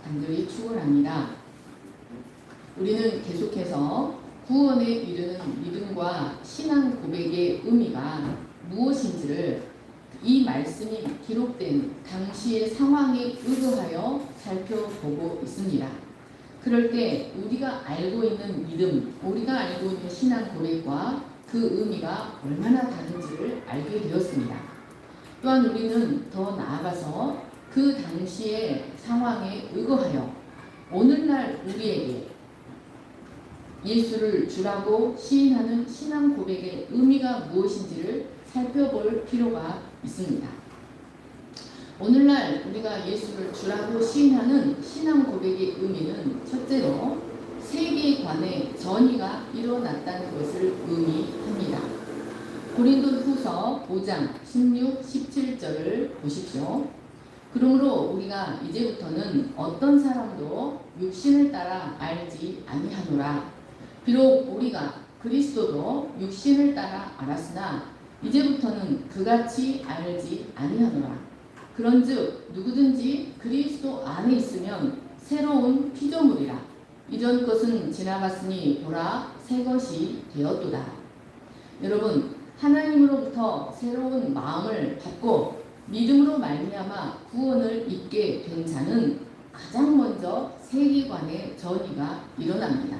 간절히 축원합니다. 우리는 계속해서 구원에 이르는 믿음과 신앙 고백의 의미가 무엇인지를 이 말씀이 기록된 당시의 상황에 의거하여 살펴보고 있습니다. 그럴 때 우리가 알고 있는 믿음, 우리가 알고 있는 신앙 고백과 그 의미가 얼마나 다른지를 알게 되었습니다. 또한 우리는 더 나아가서 그 당시의 상황에 의거하여 오늘날 우리에게 예수를 주라고 시인하는 신앙 고백의 의미가 무엇인지를 살펴볼 필요가 있습니다. 오늘날 우리가 예수를 주라고 시인하는 신앙 고백의 의미는 첫째로 세계관의 전이가 일어났다는 것을 의미합니다. 고린도후서 5장 16, 17절을 보십시오. 그러므로 우리가 이제부터는 어떤 사람도 육신을 따라 알지 아니하노라. 비록 우리가 그리스도도 육신을 따라 알았으나 이제부터는 그같이 알지 아니하노라. 그런즉 누구든지 그리스도 안에 있으면 새로운 피조물이라. 이전 것은 지나갔으니 보라 새 것이 되었도다. 여러분, 하나님으로부터 새로운 마음을 받고 믿음으로 말미암아 구원을 입게 된 자는 가장 먼저 세계관의 전이가 일어납니다.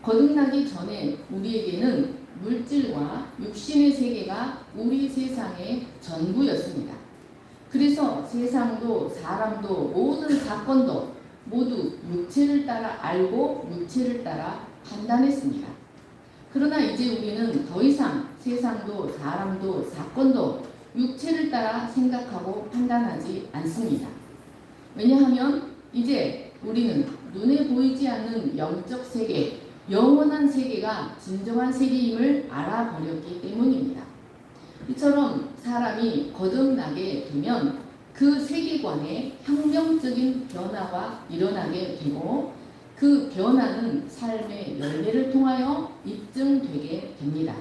거듭나기 전에 우리에게는 물질과 육신의 세계가 우리 세상의 전부였습니다. 그래서 세상도 사람도 모든 사건도 모두 육체를 따라 알고 육체를 따라 판단했습니다. 그러나 이제 우리는 더 이상 세상도 사람도 사건도 육체를 따라 생각하고 판단하지 않습니다. 왜냐하면 이제 우리는 눈에 보이지 않는 영적 세계, 영원한 세계가 진정한 세계임을 알아버렸기 때문입니다. 이처럼 사람이 거듭나게 되면 그 세계관에 혁명적인 변화가 일어나게 되고 그 변화는 삶의 열매를 통하여 입증되게 됩니다.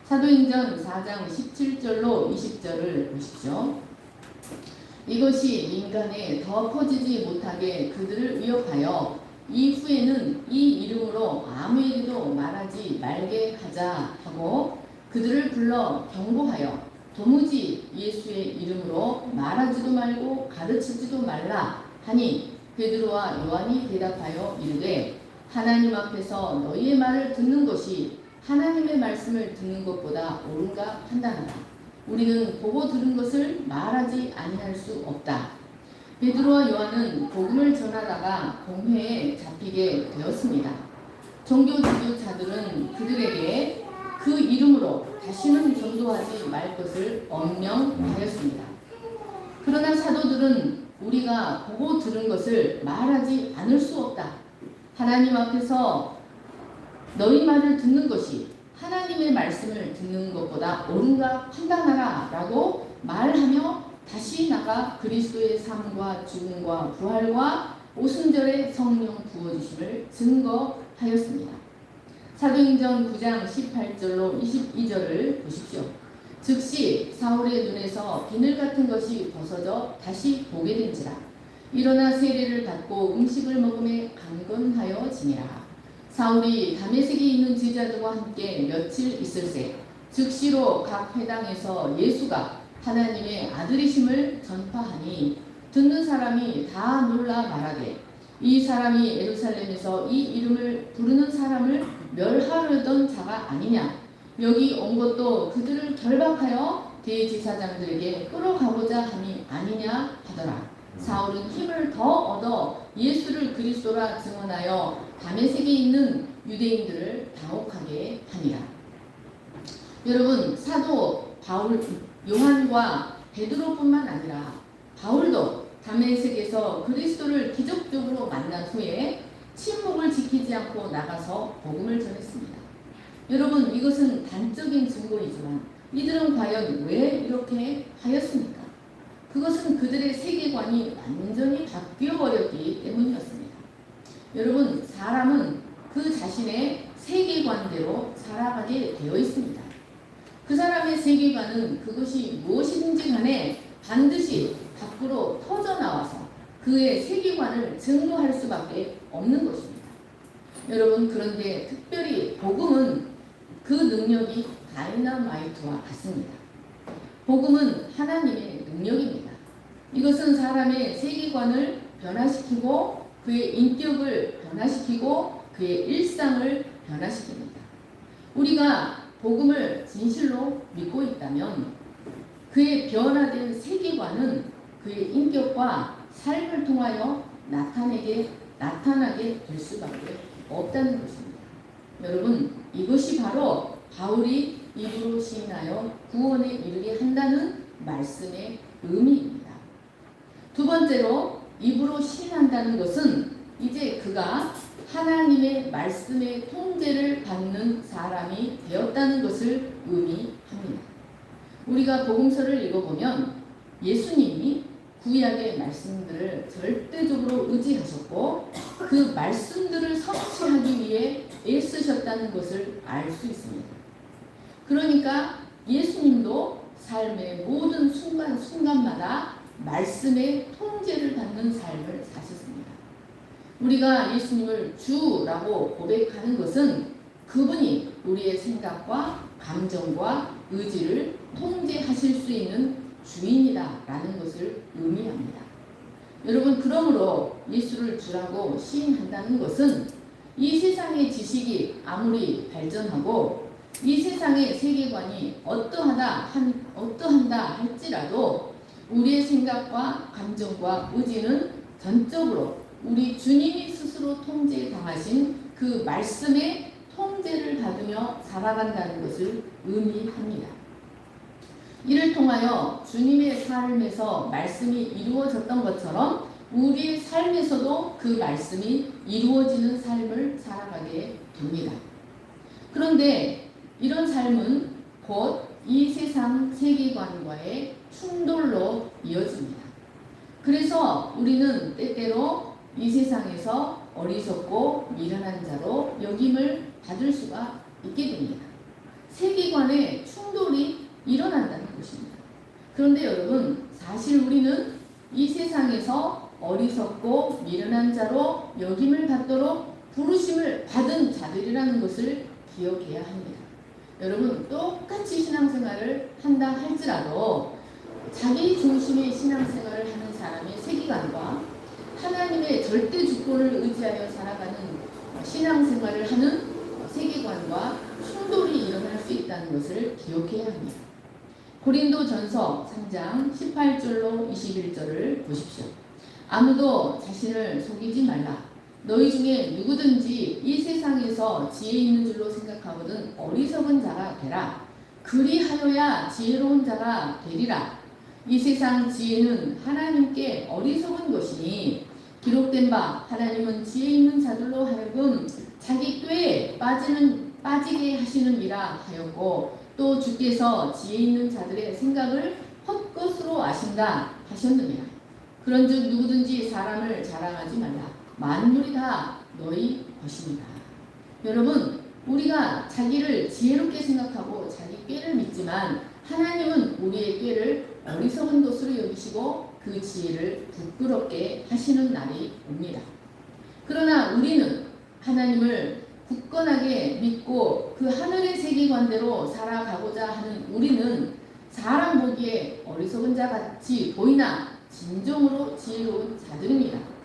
사도행전 4장 17절로 20절을 보십시오. 이것이 민간에 더 퍼지지 못하게 그들을 위협하여 이후에는 이 이름으로 아무에게도 말하지 말게 하자 하고 그들을 불러 경고하여 도무지 예수의 이름으로 말하지도 말고 가르치지도 말라 하니 베드로와 요한이 대답하여 이르되 하나님 앞에서 너희의 말을 듣는 것이 하나님의 말씀을 듣는 것보다 옳은가 판단하라. 우리는 보고 들은 것을 말하지 아니할 수 없다. 베드로와 요한은 복음을 전하다가 공회에 잡히게 되었습니다. 종교 지도자들은 그들에게 그 이름으로 다시는 전도하지 말 것을 엄명하였습니다. 그러나 사도들은 우리가 보고 들은 것을 말하지 않을 수 없다. 하나님 앞에서 너희 말을 듣는 것이 하나님의 말씀을 듣는 것보다 옳은가 판단하라 라고 말하며 다시 나가 그리스도의 삶과 죽음과 부활과 오순절의 성령 부어주심을 증거하였습니다. 사도행전 9장 18절로 22절을 보십시오. 즉시 사울의 눈에서 비늘 같은 것이 벗어져 다시 보게 된지라. 일어나 세례를 받고 음식을 먹음에 강건하여 지내라. 사울이 다메섹에 있는 제자들과 함께 며칠 있을새 즉시로 각 회당에서 예수가 하나님의 아들이심을 전파하니 듣는 사람이 다 놀라 말하되 이 사람이 예루살렘에서 이 이름을 부르는 사람을 멸하려던 자가 아니냐. 여기 온 것도 그들을 결박하여 대제사장들에게 끌어가고자 함이 아니냐 하더라. 사울은 힘을 더 얻어 예수를 그리스도라 증언하여 다메섹에 있는 유대인들을 당혹하게 하니라. 여러분, 사도 바울, 요한과 베드로뿐만 아니라 바울도 다메섹에서 그리스도를 기적적으로 만난 후에 침묵을 지키지 않고 나가서 복음을 전했습니다. 여러분, 이것은 단적인 증거이지만 이들은 과연 왜 이렇게 하였습니까? 그것은 그들의 세계관이 완전히 바뀌어버렸기 때문이었습니다. 여러분, 사람은 그 자신의 세계관대로 살아가게 되어 있습니다. 그 사람의 세계관은 그것이 무엇이든지 간에 반드시 밖으로 터져나와서 그의 세계관을 증거할 수밖에 없는 것입니다. 여러분, 그런데 특별히 복음은 그 능력이 다이너마이트와 같습니다. 복음은 하나님의 능력입니다. 이것은 사람의 세계관을 변화시키고 그의 인격을 변화시키고 그의 일상을 변화시킵니다. 우리가 복음을 진실로 믿고 있다면 그의 변화된 세계관은 그의 인격과 삶을 통하여 나타나게 될 수밖에 없다는 것입니다. 여러분, 이것이 바로 바울이 입으로 시인하여 구원에 이르게 한다는 말씀의 의미입니다. 두 번째로 입으로 시인한다는 것은 이제 그가 하나님의 말씀의 통제를 받는 사람이 되었다는 것을 의미합니다. 우리가 복음서를 읽어보면 예수님이 구약의 말씀들을 절대적으로 의지하셨고 그 말씀들을 성취하기 위해 애쓰셨다는 것을 알 수 있습니다. 그러니까 예수님도 삶의 모든 순간순간마다 말씀의 통제를 받는 삶을 사셨습니다. 우리가 예수님을 주라고 고백하는 것은 그분이 우리의 생각과 감정과 의지를 통제하실 수 있는 주인이다라는 것을 의미합니다. 여러분, 그러므로 예수를 주라고 시인한다는 것은 이 세상의 지식이 아무리 발전하고 이 세상의 세계관이 어떠한다 할지라도 우리의 생각과 감정과 의지는 전적으로 우리 주님이 스스로 통제당하신 그 말씀의 통제를 받으며 살아간다는 것을 의미합니다. 이를 통하여 주님의 삶에서 말씀이 이루어졌던 것처럼 우리의 삶에서도 그 말씀이 이루어지는 삶을 살아가게 됩니다. 그런데 이런 삶은 곧 이 세상 세계관과의 충돌로 이어집니다. 그래서 우리는 때때로 이 세상에서 어리석고 미련한 자로 여김을 받을 수가 있게 됩니다. 세계관의 충돌이 일어난다는 것입니다. 그런데 여러분, 사실 우리는 이 세상에서 어리석고 미련한 자로 여김을 받도록 부르심을 받은 자들이라는 것을 기억해야 합니다. 여러분, 똑같이 신앙생활을 한다 할지라도 자기 중심의 신앙생활을 하는 사람의 세계관과 하나님의 절대 주권을 의지하여 살아가는 신앙생활을 하는 세계관과 충돌이 일어날 수 있다는 것을 기억해야 합니다. 고린도전서 3장 18절로 21절을 보십시오. 아무도 자신을 속이지 말라. 너희 중에 누구든지 이 세상에서 지혜 있는 줄로 생각하거든 어리석은 자가 되라. 그리하여야 지혜로운 자가 되리라. 이 세상 지혜는 하나님께 어리석은 것이니 기록된 바 하나님은 지혜 있는 자들로 하여금 자기 꾀에 빠지게 하시느니라 하였고 또 주께서 지혜 있는 자들의 생각을 헛것으로 아신다 하셨느니라. 그런즉 누구든지 사람을 자랑하지 말라. 만물이 다 너희 것입니다. 여러분, 우리가 자기를 지혜롭게 생각하고 자기 꾀를 믿지만 하나님은 우리의 꾀를 어리석은 것으로 여기시고 그 지혜를 부끄럽게 하시는 날이 옵니다. 그러나 우리는 하나님을 굳건하게 믿고 그 하늘의 세계관대로 살아가고자 하는 우리는 사람 보기에 어리석은 자 같이 보이나 진정으로 지혜로운 자들입니다.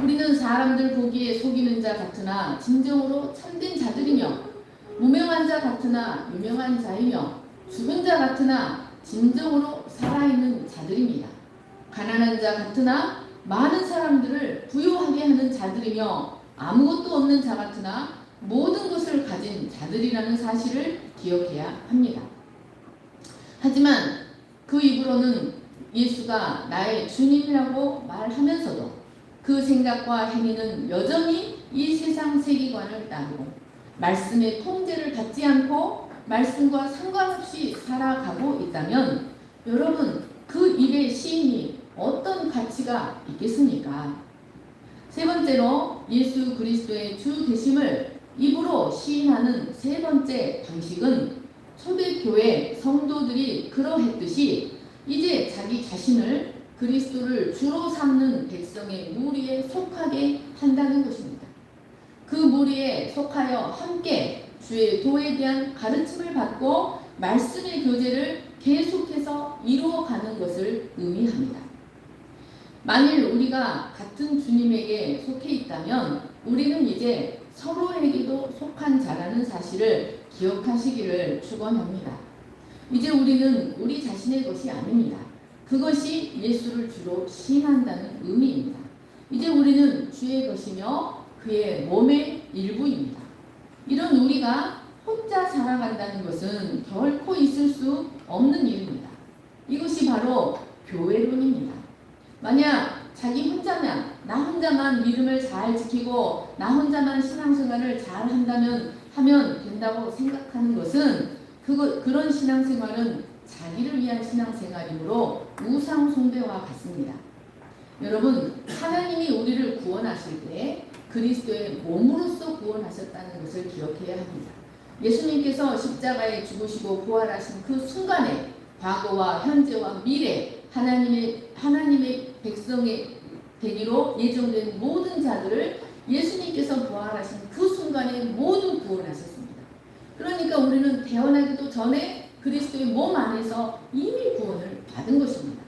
우리는 사람들 보기에 속이는 자 같으나 진정으로 참된 자들이며 무명한 자 같으나 유명한 자이며 죽은 자 같으나 진정으로 살아있는 자들입니다. 가난한 자 같으나 많은 사람들을 부유하게 하는 자들이며 아무것도 없는 자 같으나 모든 것을 가진 자들이라는 사실을 기억해야 합니다. 하지만 그 입으로는 예수가 나의 주님이라고 말하면서도 그 생각과 행위는 여전히 이 세상 세계관을 따르고 말씀의 통제를 받지 않고 말씀과 상관없이 살아가고 있다면 여러분, 그 입의 시인이 어떤 가치가 있겠습니까? 세 번째로 예수 그리스도의 주 되심을 입으로 시인하는 세 번째 방식은 초대교회 성도들이 그러했듯이 이제 자기 자신을 그리스도를 주로 삼는 백성의 무리에 속하게 한다는 것입니다. 그 무리에 속하여 함께 주의 도에 대한 가르침을 받고 말씀의 교제를 계속해서 이루어가는 것을 의미합니다. 만일 우리가 같은 주님에게 속해 있다면 우리는 이제 서로에게도 속한 자라는 사실을 기억하시기를 축원합니다. 이제 우리는 우리 자신의 것이 아닙니다. 그것이 예수를 주로 시인한다는 의미입니다. 이제 우리는 주의 것이며 그의 몸의 일부입니다. 이런 우리가 혼자 살아간다는 것은 결코 있을 수 없는 일입니다. 이것이 바로 교회론입니다. 만약 자기 혼자만, 나 혼자만 믿음을 잘 지키고 나 혼자만 신앙생활을 잘 하면 된다고 생각하는 것은 그런 신앙생활은 자기를 위한 신앙생활이므로 우상 숭배와 같습니다. 여러분, 하나님이 우리를 구원하실 때 그리스도의 몸으로서 구원하셨다는 것을 기억해야 합니다. 예수님께서 십자가에 죽으시고 부활하신 그 순간에 과거와 현재와 미래 하나님의 백성의 되기로 예정된 모든 자들을 예수님께서 부활하신 그 순간에 모두 구원하셨습니다. 그러니까 우리는 태어나기도 전에 그리스도의 몸 안에서 이미 구원을 받은 것입니다.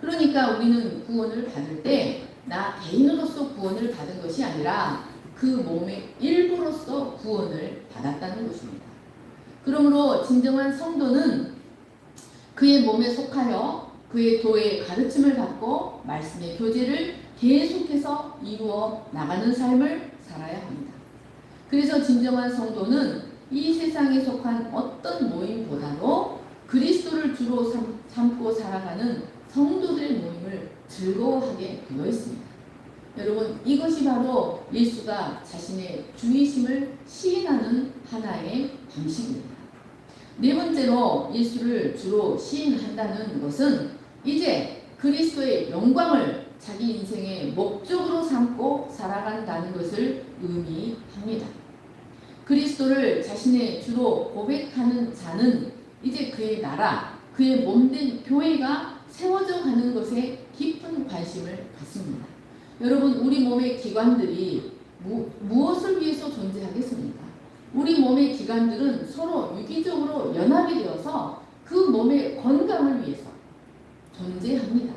그러니까 우리는 구원을 받을 때 나 개인으로서 구원을 받은 것이 아니라 그 몸의 일부로서 구원을 받았다는 것입니다. 그러므로 진정한 성도는 그의 몸에 속하여 그의 도의 가르침을 받고 말씀의 교제를 계속해서 이루어 나가는 삶을 살아야 합니다. 그래서 진정한 성도는 이 세상에 속한 어떤 모임보다도 그리스도를 주로 삼고 살아가는 성도들의 모임을 즐거워하게 되어 있습니다. 여러분, 이것이 바로 예수가 자신의 주이심을 시인하는 하나의 방식입니다. 네 번째로 예수를 주로 시인한다는 것은 이제 그리스도의 영광을 자기 인생의 목적으로 삼고 살아간다는 것을 의미합니다. 그리스도를 자신의 주로 고백하는 자는 이제 그의 나라, 그의 몸된 교회가 세워져 가는 것에 깊은 관심을 갖습니다. 여러분, 우리 몸의 기관들이 무엇을 위해서 존재하겠습니까? 우리 몸의 기관들은 서로 유기적으로 연합이 되어서 그 몸의 건강을 위해서 존재합니다.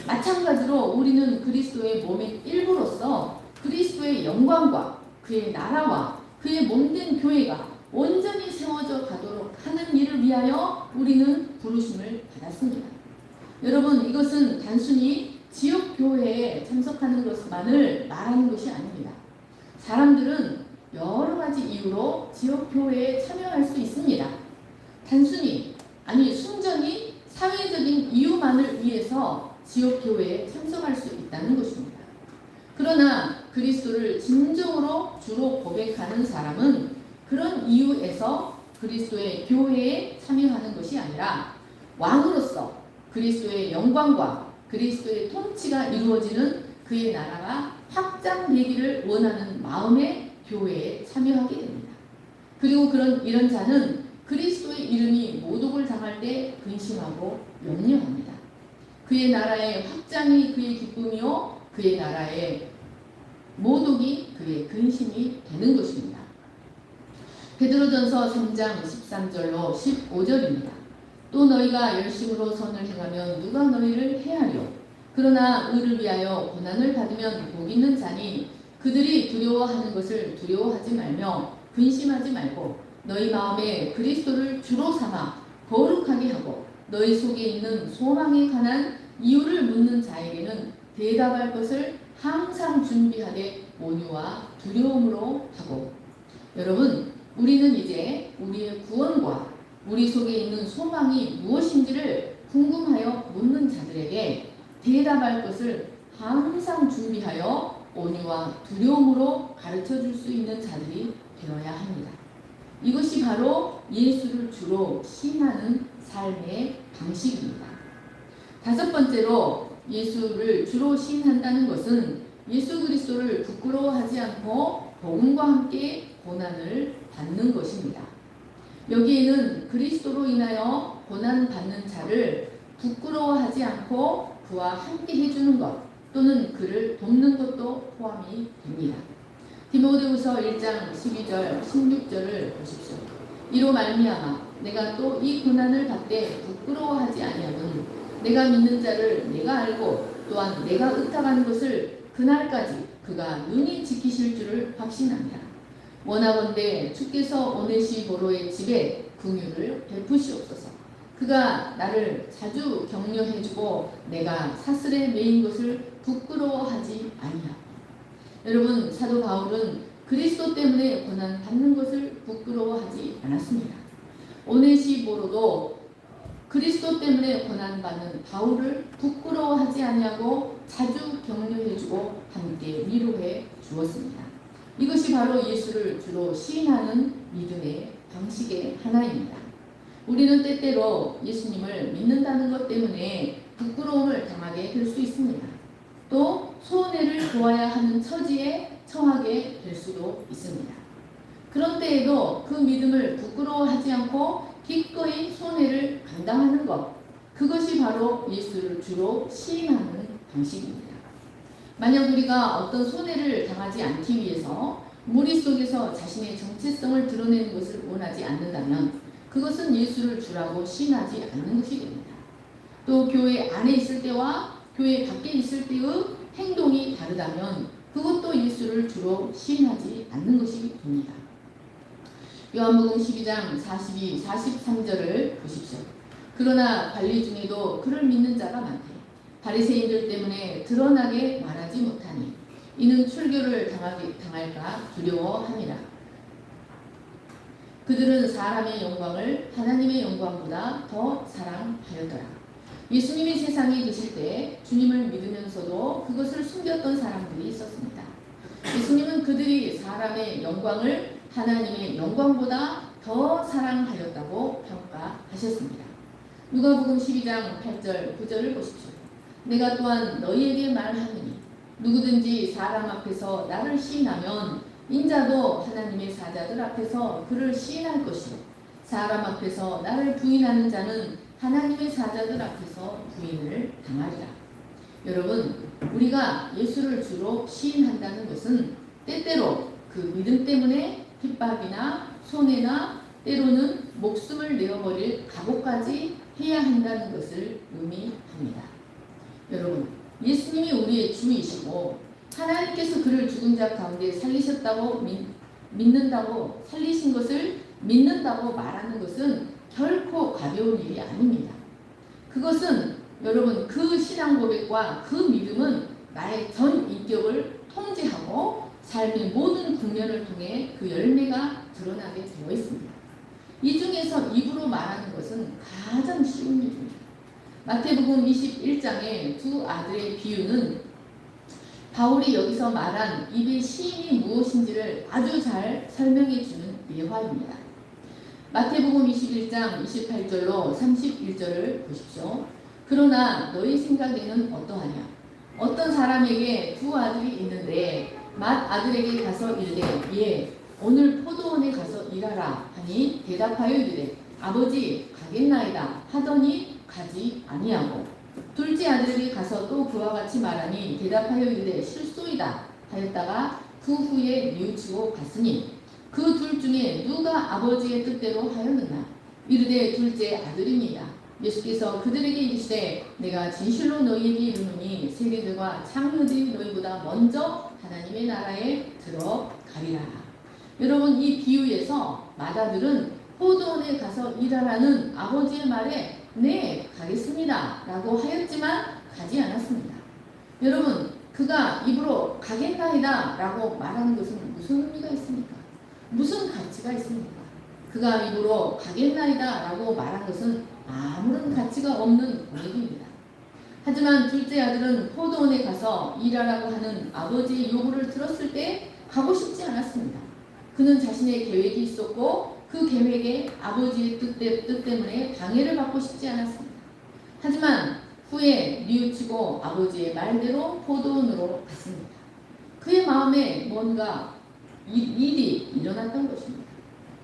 마찬가지로 우리는 그리스도의 몸의 일부로서 그리스도의 영광과 그의 나라와 그의 몸된 교회가 온전히 세워져 가도록 하는 일을 위하여 우리는 부르심을 받았습니다. 여러분, 이것은 단순히 지역교회에 참석하는 것만을 말하는 것이 아닙니다. 사람들은 여러 가지 이유로 지역교회에 참여할 수 있습니다. 순전히 사회적인 이유만을 위해서 지역교회에 참석할 수 있다는 것입니다. 그러나 그리스도를 진정으로 주로 고백하는 사람은 그런 이유에서 그리스도의 교회에 참여하는 것이 아니라 왕으로서 그리스도의 영광과 그리스도의 통치가 이루어지는 그의 나라가 확장되기를 원하는 마음의 교회에 참여하게 됩니다. 그리고 이런 자는 그리스도의 이름이 모독을 당할 때 근심하고 염려합니다. 그의 나라의 확장이 그의 기쁨이요, 그의 나라의 모독이 그의 근심이 되는 것입니다. 베드로전서 3장 13절로 15절입니다. 또 너희가 열심으로 선을 행하면 누가 너희를 해하려? 그러나 의를 위하여 고난을 받으면 복 있는 자니 그들이 두려워하는 것을 두려워하지 말며 근심하지 말고 너희 마음에 그리스도를 주로 삼아 거룩하게 하고 너희 속에 있는 소망에 관한 이유를 묻는 자에게는 대답할 것을 항상 준비하되 온유와 두려움으로 하고. 여러분, 우리는 이제 우리의 구원과 우리 속에 있는 소망이 무엇인지를 궁금하여 묻는 자들에게 대답할 것을 항상 준비하여 온유와 두려움으로 가르쳐 줄 수 있는 자들이 되어야 합니다. 이것이 바로 예수를 주로 시인하는 삶의 방식입니다. 다섯 번째로 예수를 주로 시인한다는 것은 예수 그리스도를 부끄러워하지 않고 복음과 함께 고난을 받는 것입니다. 여기에는 그리스도로 인하여 고난받는 자를 부끄러워하지 않고 그와 함께 해주는 것 또는 그를 돕는 것도 포함이 됩니다. 디모데후서 1장 12절 16절을 보십시오. 이로 말미암아 내가 또 이 고난을 받되 부끄러워하지 아니하거니 내가 믿는 자를 내가 알고 또한 내가 의탁한 것을 그날까지 그가 능히 지키실 줄을 확신합니다. 원하건대 주께서 오네시보로의 집에 긍휼을 베푸시옵소서. 그가 나를 자주 격려해주고 내가 사슬에 매인 것을 부끄러워하지 아니하고. 여러분, 사도 바울은 그리스도 때문에 고난 받는 것을 부끄러워하지 않았습니다. 오네시보로도 그리스도 때문에 고난 받는 바울을 부끄러워하지 아니하고 자주 격려해주고 함께 위로해 주었습니다. 이것이 바로 예수를 주로 시인하는 믿음의 방식의 하나입니다. 우리는 때때로 예수님을 믿는다는 것 때문에 부끄러움을 당하게 될 수 있습니다. 또 손해를 보아야 하는 처지에 처하게 될 수도 있습니다. 그런 때에도 그 믿음을 부끄러워하지 않고 기꺼이 손해를 감당하는 것, 그것이 바로 예수를 주로 시인하는 방식입니다. 만약 우리가 어떤 손해를 당하지 않기 위해서 무리 속에서 자신의 정체성을 드러내는 것을 원하지 않는다면 그것은 예수를 주라고 시인하지 않는 것이 됩니다. 또 교회 안에 있을 때와 교회 밖에 있을 때의 행동이 다르다면 그것도 예수를 주로 시인하지 않는 것이 됩니다. 요한복음 12장 42, 43절을 보십시오. 그러나 관리 중에도 그를 믿는 자가 많대. 바리새인들 때문에 드러나게 말하지 못하니 이는 출교를 당할까 두려워함이라. 그들은 사람의 영광을 하나님의 영광보다 더 사랑하였더라. 예수님이 세상에 계실 때 주님을 믿으면서도 그것을 숨겼던 사람들이 있었습니다. 예수님은 그들이 사람의 영광을 하나님의 영광보다 더 사랑하였다고 평가하셨습니다. 누가복음 12장 8절 9절을 보십시오. 내가 또한 너희에게 말하노니 누구든지 사람 앞에서 나를 시인하면 인자도 하나님의 사자들 앞에서 그를 시인할 것이요 사람 앞에서 나를 부인하는 자는 하나님의 사자들 앞에서 부인을 당하리라. 여러분, 우리가 예수를 주로 시인한다는 것은 때때로 그 믿음 때문에 핍박이나 손해나 때로는 목숨을 내어버릴 각오까지 해야 한다는 것을 의미합니다. 여러분, 예수님이 우리의 주이시고 하나님께서 그를 죽은 자 가운데 살리셨다고 믿는다고 살리신 것을 믿는다고 말하는 것은 결코 가벼운 일이 아닙니다. 그것은 여러분 그 신앙 고백과 그 믿음은 나의 전 인격을 통제하고 삶의 모든 국면을 통해 그 열매가 드러나게 되어 있습니다. 이 중에서 입으로 말하는 것은 가장 쉬운 일입니다. 마태복음 21장의 두 아들의 비유는 바울이 여기서 말한 입의 시인이 무엇인지를 아주 잘 설명해 주는 예화입니다. 마태복음 21장 28절로 31절을 보십시오. 그러나 너희 생각에는 어떠하냐? 어떤 사람에게 두 아들이 있는데 맏아들에게 가서 이르되 예 오늘 포도원에 가서 일하라 하니 대답하여 이르되 아버지 가겠나이다 하더니 가지 아니하고 둘째 아들에게 가서 또 그와 같이 말하니 대답하여 이르되 실소이다 하였다가 그 후에 뉘우치고 갔으니 그 둘 중에 누가 아버지의 뜻대로 하였느냐? 이르되 둘째 아들입니다. 예수께서 그들에게 이르시되 내가 진실로 너희에게 이르노니 세리들과 창녀들이 너희보다 먼저 하나님의 나라에 들어가리라. 여러분, 이 비유에서 맏아들은 포도원에 가서 일하라는 아버지의 말에 네 가겠습니다 라고 하였지만 가지 않았습니다. 여러분, 그가 입으로 가겠나이다 라고 말하는 것은 무슨 의미가 있습니까? 무슨 가치가 있습니까? 그가 입으로 가겠나이다 라고 말한 것은 아무런 가치가 없는 고백입니다. 하지만 둘째 아들은 포도원에 가서 일하라고 하는 아버지의 요구를 들었을 때 가고 싶지 않았습니다. 그는 자신의 계획이 있었고 그 계획에 아버지의 뜻 때문에 방해를 받고 싶지 않았습니다. 하지만 후에 뉘우치고 아버지의 말대로 포도원으로 갔습니다. 그의 마음에 뭔가 일이 일어났던 것입니다.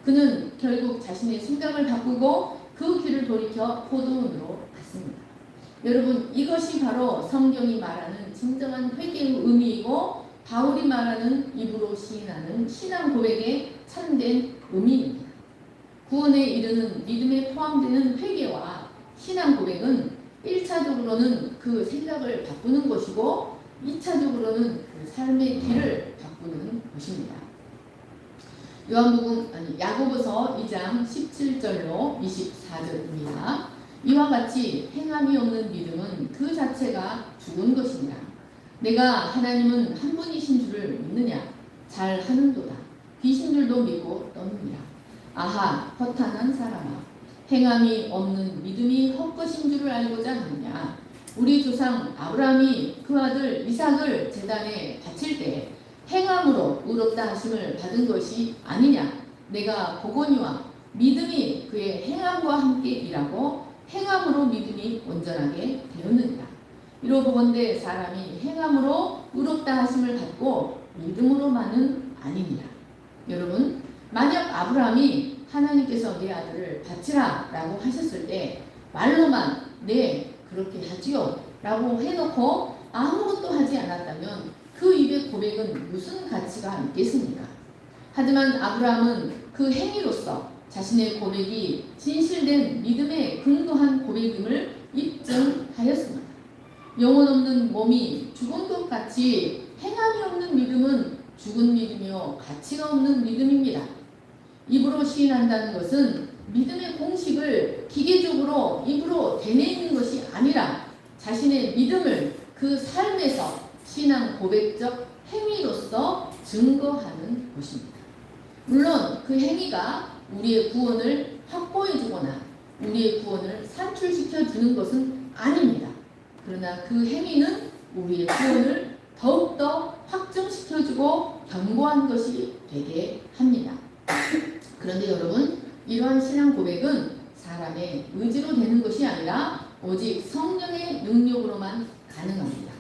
그는 결국 자신의 생각을 바꾸고 그 길을 돌이켜 포도원으로 갔습니다. 여러분, 이것이 바로 성경이 말하는 진정한 회개의 의미이고 바울이 말하는 입으로 시인하는 신앙 고백의 참된 의미입니다. 구원에 이르는 믿음에 포함되는 회개와 신앙 고백은 1차적으로는 그 생각을 바꾸는 것이고 2차적으로는 그 삶의 길을 바꾸는 것입니다. 야고보서 2장 17절로 24절입니다. 이와 같이 행함이 없는 믿음은 그 자체가 죽은 것이니라. 내가 하나님은 한 분이신 줄을 믿느냐? 잘 하는도다. 귀신들도 믿고 떠느니라. 아하, 허탄한 사람아, 행함이 없는 믿음이 헛것인 줄을 알고자 하느냐? 우리 조상 아브라함이 그 아들 이삭을 제단에 바칠 때 행함으로 의롭다 하심을 받은 것이 아니냐? 내가 보거니와 믿음이 그의 행함과 함께 일하고 행함으로 믿음이 온전하게 되었느니라. 이로 보건대 사람이 행함으로 의롭다 하심을 받고 믿음으로만은 아니니라. 여러분, 만약 아브라함이 하나님께서 내 아들을 바치라 라고 하셨을 때 말로만 네 그렇게 하지요 라고 해놓고 아무것도 하지 않았다면 그 입의 고백은 무슨 가치가 있겠습니까? 하지만 아브라함은 그 행위로서 자신의 고백이 진실된 믿음에 근거한 고백임을 입증하였습니다. 영혼 없는 몸이 죽은 것 같이 행함이 없는 믿음은 죽은 믿음이요 가치가 없는 믿음입니다. 입으로 시인한다는 것은 믿음의 공식을 기계적으로 입으로 되뇌이는 것이 아니라 자신의 믿음을 그 삶에서 신앙 고백적 행위로서 증거하는 것입니다. 물론 그 행위가 우리의 구원을 확보해주거나 우리의 구원을 산출시켜 주는 것은 아닙니다. 그러나 그 행위는 우리의 구원을 더욱더 확정시켜주고 견고한 것이 되게 합니다. 그런데 여러분, 이러한 신앙 고백은 사람의 의지로 되는 것이 아니라 오직 성령의 능력으로만 가능합니다.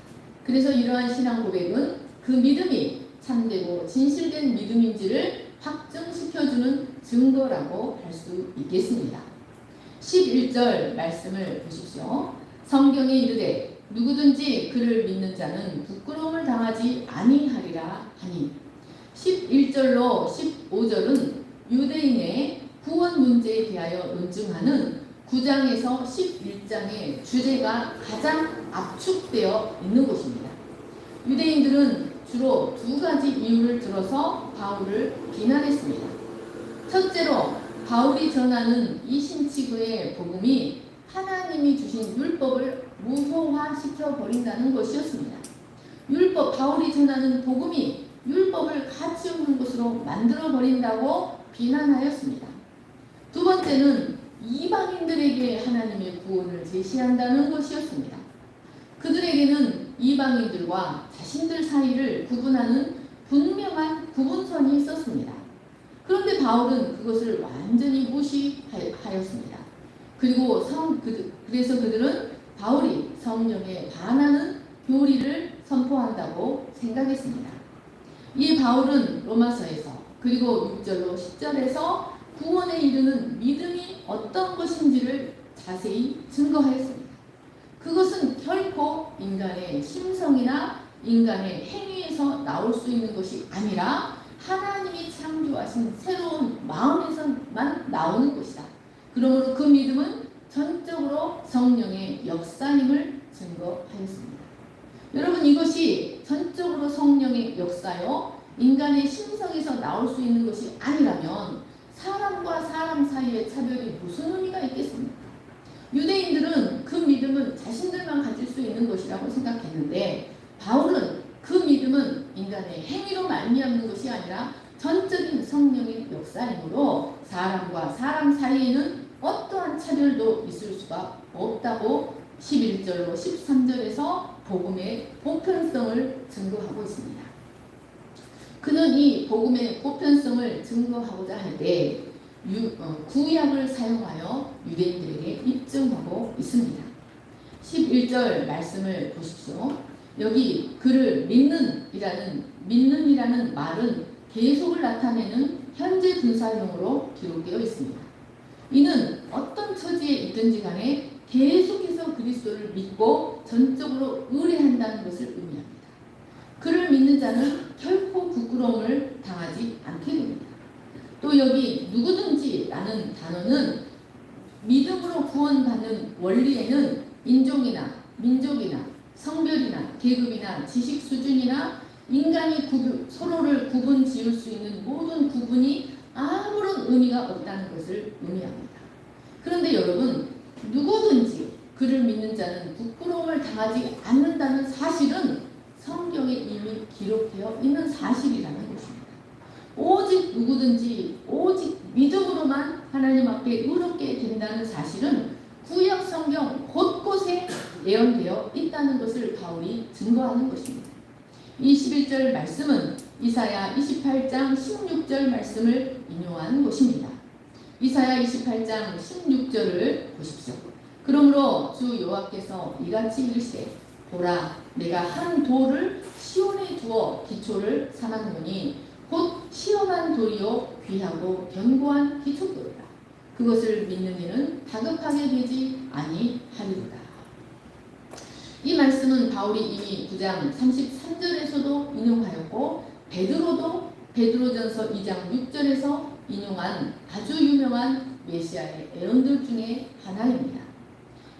그래서 이러한 신앙 고백은 그 믿음이 참되고 진실된 믿음인지를 확정시켜주는 증거라고 할 수 있겠습니다. 11절 말씀을 보십시오. 성경에 이르되 누구든지 그를 믿는 자는 부끄러움을 당하지 아니하리라 하니. 11절로 15절은 유대인의 구원 문제에 대하여 논증하는 9장에서 11장의 주제가 가장 압축되어 있는 곳입니다. 유대인들은 주로 두 가지 이유를 들어서 바울을 비난했습니다. 첫째로 바울이 전하는 이 신치구의 복음이 하나님이 주신 율법을 무효화시켜 버린다는 것이었습니다. 바울이 전하는 복음이 율법을 가치 없는 것으로 만들어 버린다고 비난하였습니다. 두 번째는 이방인들에게 하나님의 구원을 제시한다는 것이었습니다. 그들에게는 이방인들과 자신들 사이를 구분하는 분명한 구분선이 있었습니다. 그런데 바울은 그것을 완전히 무시하였습니다. 그래서 그들은 바울이 성령에 반하는 교리를 선포한다고 생각했습니다. 이 바울은 로마서에서 그리고 6절로 10절에서 구원에 이르는 믿음이 어떤 것인지를 자세히 증거하였습니다. 그것은 결코 인간의 심성이나 인간의 행위에서 나올 수 있는 것이 아니라 하나님이 창조하신 새로운 마음에서만 나오는 것이다. 그러므로 그 믿음은 전적으로 성령의 역사임을 증거하였습니다. 여러분, 이것이 전적으로 성령의 역사요 인간의 심성에서 나올 수 있는 것이 아니라면 사람과 사람 사이의 차별이 무슨 의미가 있겠습니까? 유대인들은 그 믿음은 자신들만 가질 수 있는 것이라고 생각했는데 바울은 그 믿음은 인간의 행위로 말미암는 것이 아니라 전적인 성령의 역사이므로 사람과 사람 사이에는 어떠한 차별도 있을 수가 없다고 11절로 13절에서 복음의 보편성을 증거하고 있습니다. 그는 이 복음의 보편성을 증거하고자 하는데 구약을 사용하여 유대인들에게 입증하고 있습니다. 11절 말씀을 보십시오. 여기 그를 믿는이라는 말은 계속을 나타내는 현재 분사형으로 기록되어 있습니다. 이는 어떤 처지에 있든지 간에 계속해서 그리스도를 믿고 전적으로 의뢰한다는 것을 의미합니다. 그를 믿는 자는 결코 부끄러움을 당하지 않게 됩니다. 또 여기 누구든지라는 단어는 믿음으로 구원받는 원리에는 인종이나 민족이나 성별이나 계급이나 지식 수준이나 인간이 서로를 구분 지을 수 있는 모든 구분이 아무런 의미가 없다는 것을 의미합니다. 그런데 여러분, 누구든지 그를 믿는 자는 부끄러움을 당하지 않는다는 사실은 성경에 이미 기록되어 있는 사실이라는 것입니다. 오직 누구든지 오직 믿음으로만 하나님 앞에 의롭게 된다는 사실은 구약 성경 곳곳에 예언되어 있다는 것을 바울이 증거하는 것입니다. 이 11절 말씀은 이사야 28장 16절 말씀을 인용한 것입니다. 이사야 28장 16절을 보십시오. 그러므로 주 여호와께서 이같이 이르시되 보라 내가 한 돌을 시온에 두어 기초를 삼았노니 곧 시험한 돌이요 귀하고 견고한 기초돌이라. 그것을 믿는 이는 다급하게 되지 아니하리로다. 이 말씀은 바울이 이미 9장 33절에서도 인용하였고 베드로도 베드로전서 2장 6절에서 인용한 아주 유명한 메시아의 예언들 중에 하나입니다.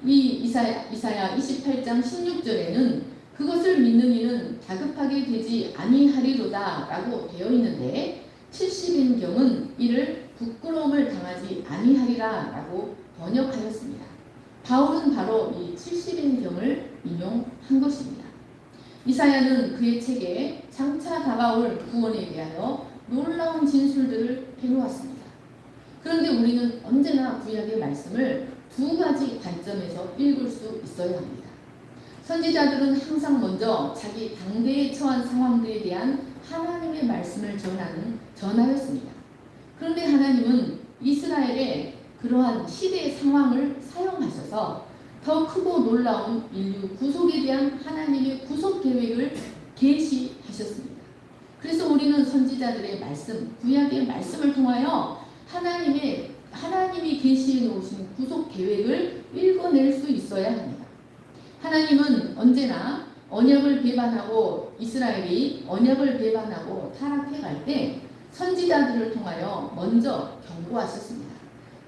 이 이사야 28장 16절에는 그것을 믿는 이는 다급하게 되지 아니하리로다 라고 되어 있는데 70인경은 이를 부끄러움을 당하지 아니하리라 라고 번역하였습니다. 바울은 바로 이 70인경을 인용한 것입니다. 이사야는 그의 책에 장차 다가올 구원에 대하여 놀라운 진술들을 해놓았습니다. 그런데 우리는 언제나 구약의 말씀을 두 가지 관점에서 읽을 수 있어야 합니다. 선지자들은 항상 먼저 자기 당대에 처한 상황들에 대한 하나님의 말씀을 전하였습니다. 그런데 하나님은 이스라엘의 그러한 시대의 상황을 사용하셔서 더 크고 놀라운 인류 구속에 대한 하나님의 구속 계획을 계시하셨습니다. 그래서 우리는 선지자들의 말씀, 구약의 말씀을 통하여 하나님이 계시해 놓으신 구속 계획을 읽어낼 수 있어야 합니다. 하나님은 언제나 언약을 배반하고 이스라엘이 언약을 배반하고 타락해 갈 때 선지자들을 통하여 먼저 경고하셨습니다.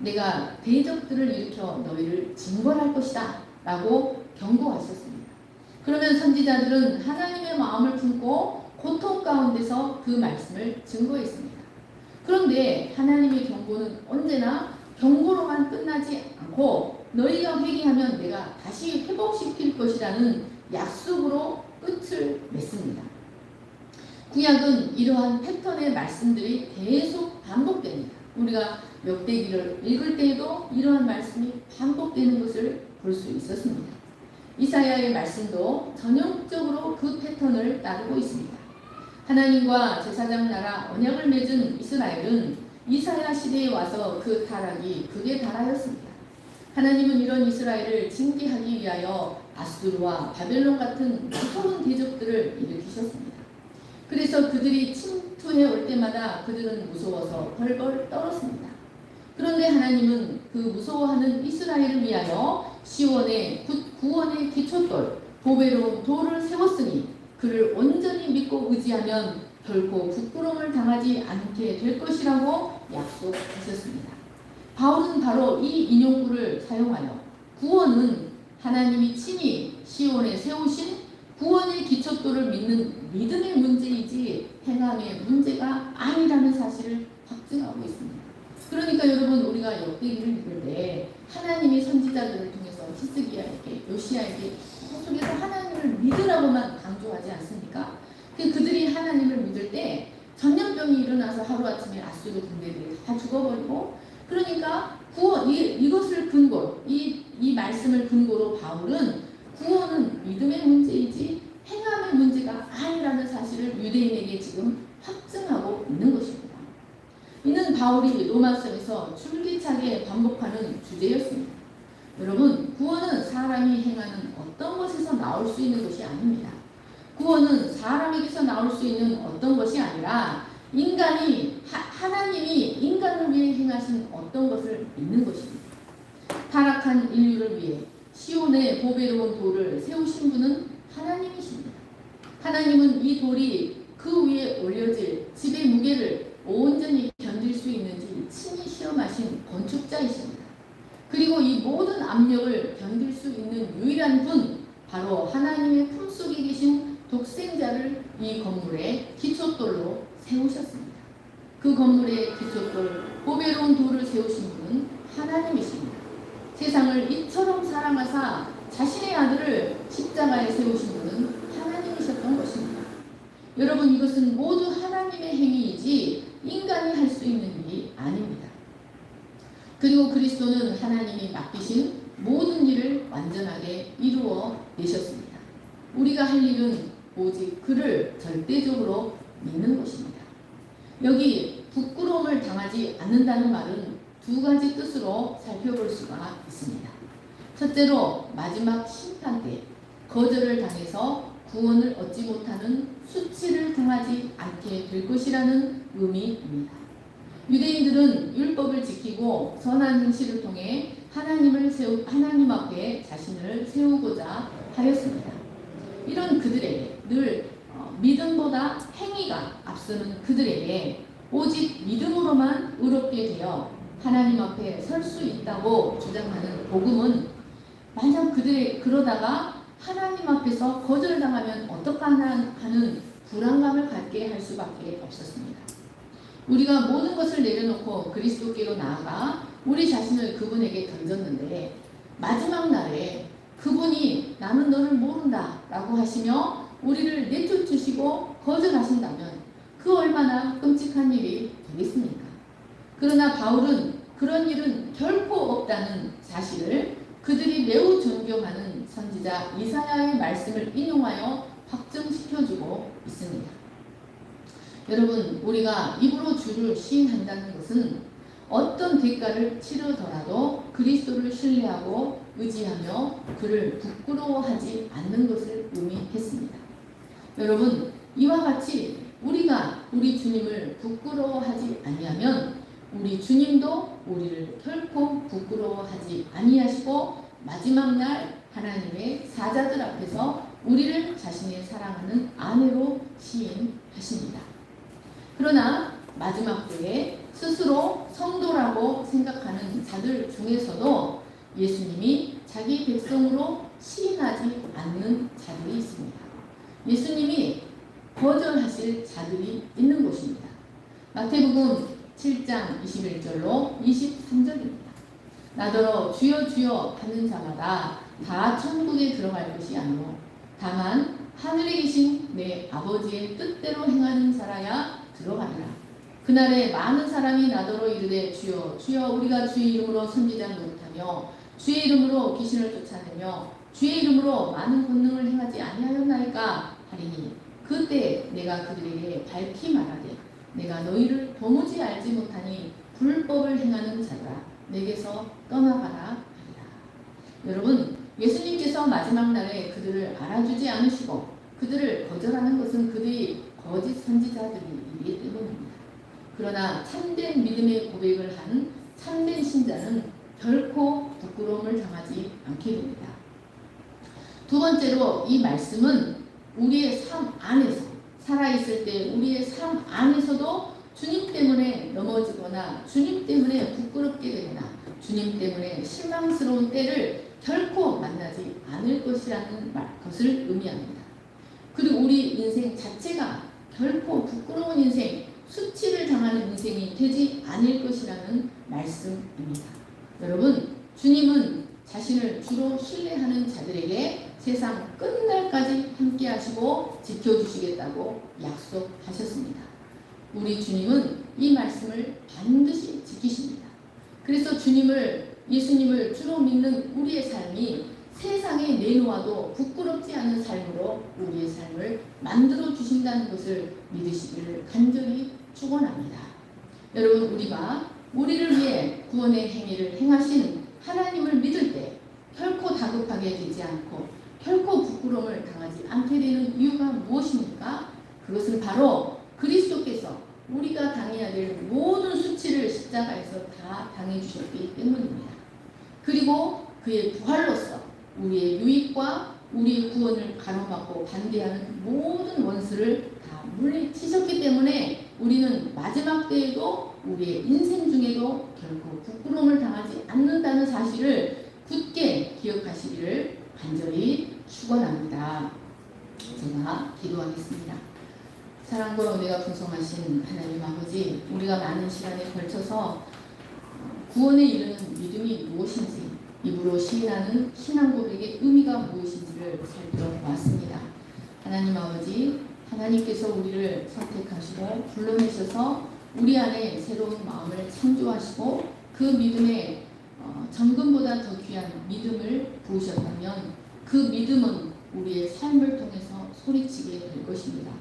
내가 대적들을 일으켜 너희를 징벌할 것이다 라고 경고하셨습니다. 그러면 선지자들은 하나님의 마음을 품고 고통 가운데서 그 말씀을 증거했습니다. 그런데 하나님의 경고는 언제나 경고로만 끝나지 않고 너희가 회개하면 내가 다시 회복시킬 것이라는 약속으로 끝을 맺습니다. 구약은 이러한 패턴의 말씀들이 계속 반복됩니다. 우리가 역대기를 읽을 때에도 이러한 말씀이 반복되는 것을 볼 수 있었습니다. 이사야의 말씀도 전형적으로 그 패턴을 따르고 있습니다. 하나님과 제사장 나라 언약을 맺은 이스라엘은 이사야 시대에 와서 그 타락이 극에 달하였습니다. 하나님은 이런 이스라엘을 징계하기 위하여 아수르와 바벨론 같은 무서운 대적들을 일으키셨습니다. 그래서 그들이 침투해 올 때마다 그들은 무서워서 벌벌 떨었습니다. 그런데 하나님은 그 무서워하는 이스라엘을 위하여 시온의 구원의 기초돌, 보배로운 돌을 세웠으니 그를 온전히 믿고 의지하면 결코 부끄러움을 당하지 않게 될 것이라고 약속하셨습니다. 바울은 바로 이 인용구를 사용하여 구원은 하나님이 친히 시온에 세우신 구원의 기초돌을 믿는 믿음의 문제이지 행함의 문제가 아니라는 사실을 확증하고 있습니다. 그러니까 여러분, 우리가 역대기를 읽을 때 하나님이 선지자들을 통해서 히스기야에게, 요시야에게 계속해서 하나님을 믿으라고만 강조하지 않습니까? 그들이 하나님을 믿을 때 전염병이 일어나서 하루아침에 아수르 군대들이 다 죽어버리고, 그러니까 구원, 이것을 근거로, 이 말씀을 근거로 바울은 구원은 믿음의 문제이지 행함의 문제가 아니라는 사실을 유대인에게 지금 확증하고 있는 것입니다. 이는 바울이 로마서에서 줄기차게 반복하는 주제였습니다. 여러분, 구원은 사람이 행하는 어떤 것에서 나올 수 있는 것이 아닙니다. 구원은 사람에게서 나올 수 있는 어떤 것이 아니라 하나님이 인간을 위해 행하신 어떤 것을 믿는 것입니다. 타락한 인류를 위해 시온의 보배로운 돌을 세우신 분은 하나님이십니다. 하나님은 이 돌이 그 위에 올려질 집의 무게를 온전히 견딜 수 있는지 친히 시험하신 건축자이십니다. 그리고 이 모든 압력을 견딜 수 있는 유일한 분, 바로 하나님의 품속에 계신 독생자를 이 건물의 기초돌로 세우셨습니다. 그 건물의 기초돌, 보배로운 돌을 세우신 분은 하나님이십니다. 세상을 이처럼 사랑하사 자신의 아들을 십자가에 세우신 분은 하나님이셨던 것입니다. 여러분, 이것은 모두 하나님의 행위이지 인간이 할 수 있는 일이 아닙니다. 그리고 그리스도는 하나님이 맡기신 모든 일을 완전하게 이루어 내셨습니다. 우리가 할 일은 오직 그를 절대적으로 믿는 것입니다. 여기 부끄러움을 당하지 않는다는 말은 두 가지 뜻으로 살펴볼 수가 있습니다. 첫째로 마지막 심판 때 거절을 당해서 구원을 얻지 못하는 수치를 당하지 않게 될 것이라는 의미입니다. 유대인들은 율법을 지키고 선한 행실을 통해 하나님 앞에 자신을 세우고자 하였습니다. 이런 그들에게 늘 믿음보다 행위가 앞서는 그들에게 오직 믿음으로만 의롭게 되어 하나님 앞에 설 수 있다고 주장하는 복음은 만약 그러다가 하나님 앞에서 거절당하면 어떡하나 하는 불안감을 갖게 할 수밖에 없었습니다. 우리가 모든 것을 내려놓고 그리스도께로 나아가 우리 자신을 그분에게 던졌는데 마지막 날에 그분이 나는 너를 모른다 라고 하시며 우리를 내쫓으시고 거절하신다면 그 얼마나 끔찍한 일이 되겠습니까? 그러나 바울은 그런 일은 결코 없다는 사실을 그들이 매우 존경하는 선지자 이사야의 말씀을 인용하여 확증시켜주고 있습니다. 여러분, 우리가 입으로 주를 시인한다는 것은 어떤 대가를 치르더라도 그리스도를 신뢰하고 의지하며 그를 부끄러워하지 않는 것을 의미했습니다. 여러분, 이와 같이 우리가 우리 주님을 부끄러워하지 아니하면 우리 주님도 우리를 결코 부끄러워하지 아니하시고 마지막 날 하나님의 사자들 앞에서 우리를 자신의 사랑하는 아내로 시인하십니다. 그러나 마지막 때에 스스로 성도라고 생각하는 자들 중에서도 예수님이 자기 백성으로 시인하지 않는 자들이 있습니다. 예수님이 거절하실 자들이 있는 것입니다. 마태복음 7장 21절로 23절입니다. 나더러 주여 주여 하는 자마다 다 천국에 들어갈 것이 아니오 다만 하늘에 계신 내 아버지의 뜻대로 행하는 자라야 들어가리라. 그날에 많은 사람이 나더러 이르되 주여 주여 우리가 주의 이름으로 선지자 노릇하며 주의 이름으로 귀신을 쫓아내며 주의 이름으로 많은 권능을 행하지 아니하였나이까 하리니 그때 내가 그들에게 밝히 말하되 내가 너희를 도무지 알지 못하니 불법을 행하는 자들아 내게서 떠나가라 하리라. 여러분, 예수님께서 마지막 날에 그들을 알아주지 않으시고 그들을 거절하는 것은 그들이 거짓 선지자들이기 때문입니다. 그러나 참된 믿음의 고백을 한 참된 신자는 결코 부끄러움을 당하지 않게 됩니다. 두 번째로 이 말씀은 우리의 삶 안에서 살아있을 때 우리의 삶 안에서도 주님 때문에 넘어지거나 주님 때문에 부끄럽게 되거나 주님 때문에 실망스러운 때를 결코 만나지 않을 것이라는 것을 의미합니다. 그리고 우리 인생 자체가 결코 부끄러운 인생, 수치를 당하는 인생이 되지 않을 것이라는 말씀입니다. 여러분, 주님은 자신을 주로 신뢰하는 자들에게 세상 끝날까지 함께 하시고 지켜주시겠다고 약속하셨습니다. 우리 주님은 이 말씀을 반드시 지키십니다. 그래서 예수님을 주로 믿는 우리의 삶이 세상에 내놓아도 부끄럽지 않은 삶으로 우리의 삶을 만들어 주신다는 것을 믿으시기를 간절히 축원합니다. 여러분, 우리가 우리를 위해 구원의 행위를 행하신 하나님을 믿을 때 결코 다급하게 되지 않고 결코 부끄러움을 당하지 않게 되는 이유가 무엇입니까? 그것은 바로 그리스도께서 우리가 당해야 될 모든 수치를 십자가에서 다 당해주셨기 때문입니다. 그리고 그의 부활로서 우리의 유익과 우리의 구원을 가로막고 반대하는 모든 원수를 다 물리치셨기 때문에 우리는 마지막 때에도 우리의 인생 중에도 결코 부끄러움을 당하지 않는다는 사실을 굳게 기억하시기를 간절히 축원합니다. 제가 기도하겠습니다. 사랑과 은혜가 풍성하신 하나님 아버지, 우리가 많은 시간에 걸쳐서 구원에 이르는 믿음이 무엇인지, 입으로 시인하는 신앙 고백의 의미가 무엇인지를 살펴보았습니다. 하나님 아버지, 하나님께서 우리를 선택하시고 불러내셔서 우리 안에 새로운 마음을 창조하시고 그 믿음에 정금보다 더 귀한 믿음을 부으셨다면 그 믿음은 우리의 삶을 통해서 소리치게 될 것입니다.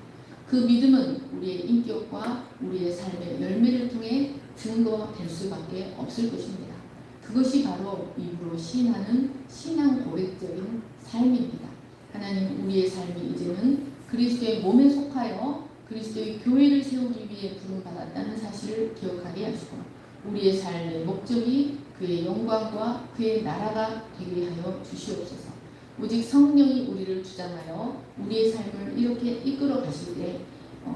그 믿음은 우리의 인격과 우리의 삶의 열매를 통해 증거될 수밖에 없을 것입니다. 그것이 바로 입으로 시인하는 신앙 고백적인 삶입니다. 하나님, 우리의 삶이 이제는 그리스도의 몸에 속하여 그리스도의 교회를 세우기 위해 부름받았다는 사실을 기억하게 하시고 우리의 삶의 목적이 그의 영광과 그의 나라가 되게 하여 주시옵소서. 오직 성령이 우리를 주장하여 우리의 삶을 이렇게 이끌어 가실 때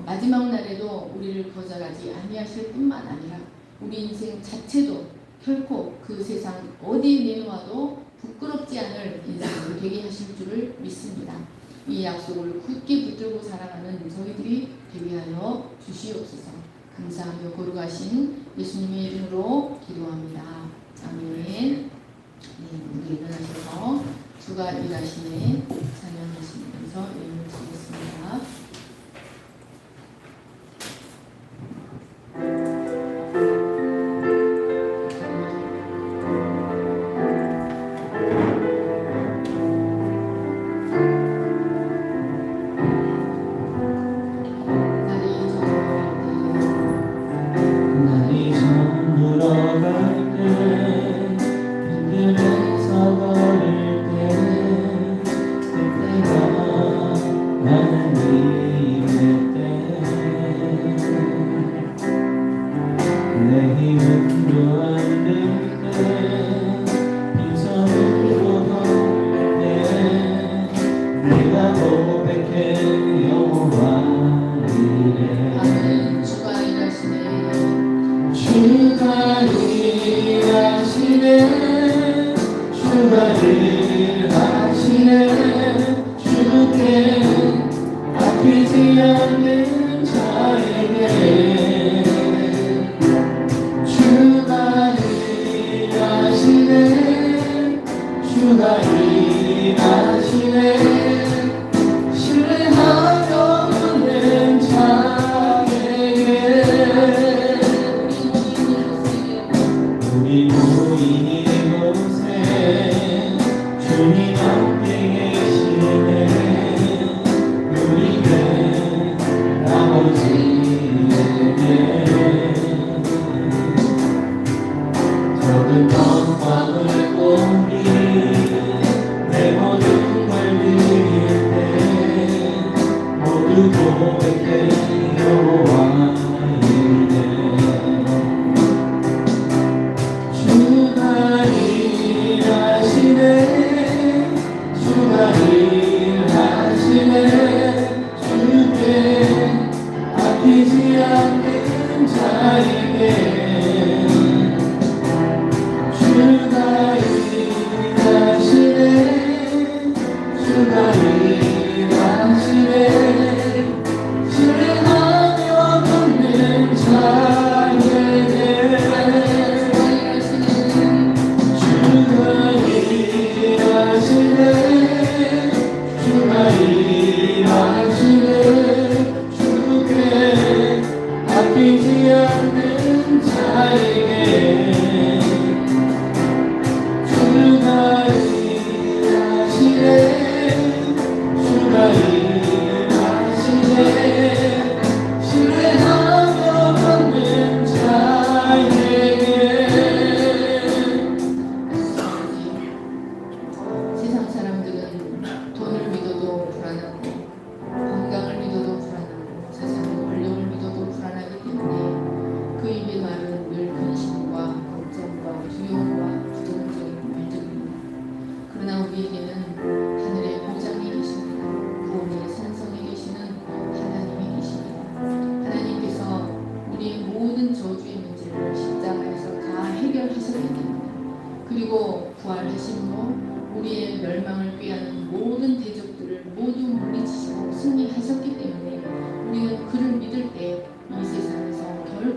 마지막 날에도 우리를 거절하지 아니하실 뿐만 아니라 우리 인생 자체도 결코 그 세상 어디에 내놓아도 부끄럽지 않을 인생으로 되게 하실 줄을 믿습니다. 이 약속을 굳게 붙들고 살아가는 저희들이 되게 하여 주시옵소서. 감사하며 거룩하신 예수님의 이름으로 기도합니다. 아멘. 네, 우리 일어나셔서 주가 일하시네 찬양하시면서 예물을 드리겠습니다.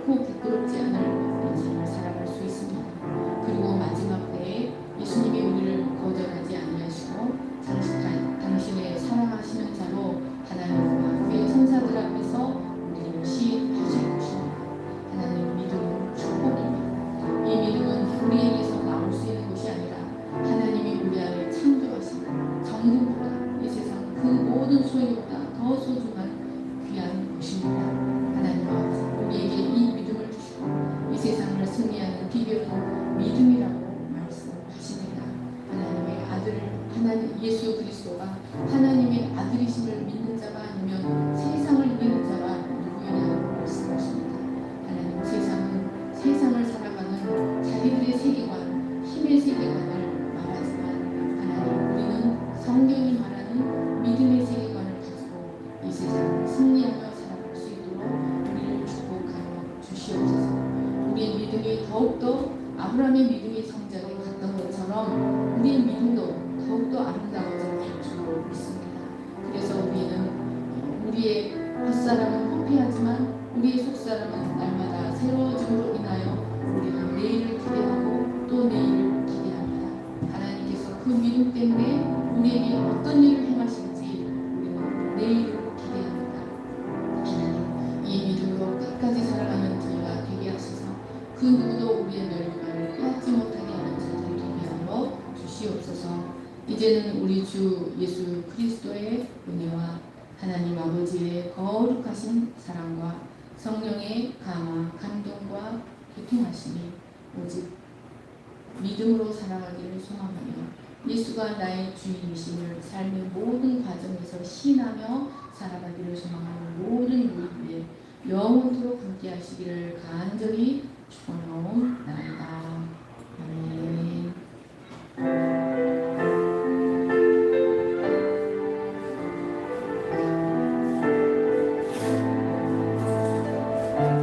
결코 부끄럽지 않을 인생을 살아갈 수 있습니다. 그리고 마지막 때에 예수님이 우리를 거절하지 아니하시고 당신의 사랑하시는 자로 하나님과 그의 천사들 앞에서 우리를 시하실 것입니다. 하나님 믿음은 축복입니다. 이 믿음은 우리에게서 나올 수 있는 것이 아니라 하나님이 우리 안에 창조하신 정금보다 이 세상 그 모든 소유보다 더 소중한 귀한 것입니다. 하나님 아버지 우리에게 이 믿음을 주시고 이 세상을 승리하는 비결은 믿음이라고 말씀하십니다. 하나님의 아들 하나님 예수 그리스도가 하나님의 아들이심을 믿는 자가 아니면 세상을 이기는 자가 누구냐고 말씀하십니다. 하나님 세상을 살아가는 자기들의 세계관, 힘의 세계관을 말하지만 하나님 우리는 성경이 말하는 믿음의 세계관을 가지고 이 세상을 승리하며 살아갈 수 있도록 우리를 축복하여 주시옵소서. 우리의 믿음이 더욱더 아브라함의 믿음이 성자로 갔던 것처럼 우리의 믿음도 더욱더 아름다워질 줄 믿습니다. 그래서 우리는 우리의 헛사람은 후패하지만 우리의 속사람은 날마다 새로워짐으로 인하여 우리는 내일을 기대하고 또 내일을 기대합니다. 하나님께서 그 믿음 때문에 우리에게 어떤 일을 행하실지 우리는 내일을 기대합니다. 하나님 이 믿음으로 끝까지 살아가는 저희가 되게 하셔서 그 누구도 우리의 멸류관을 빼앗지 못하게 하는 자들이 되게 하여 주시옵소서. 이제는 우리 주 예수 그리스도의 은혜와 하나님 아버지의 거룩하신 사랑과 성령의 감화, 감동과 교통하심이 오직 믿음으로 살아가기를 소망하며 예수가 나의 주인이심을 삶의 모든 과정에서 신하며 살아가기를 소망하는 모든 우리 위에 영원토록 함께 하시기를 간절히 축원하옵나이다. 아멘.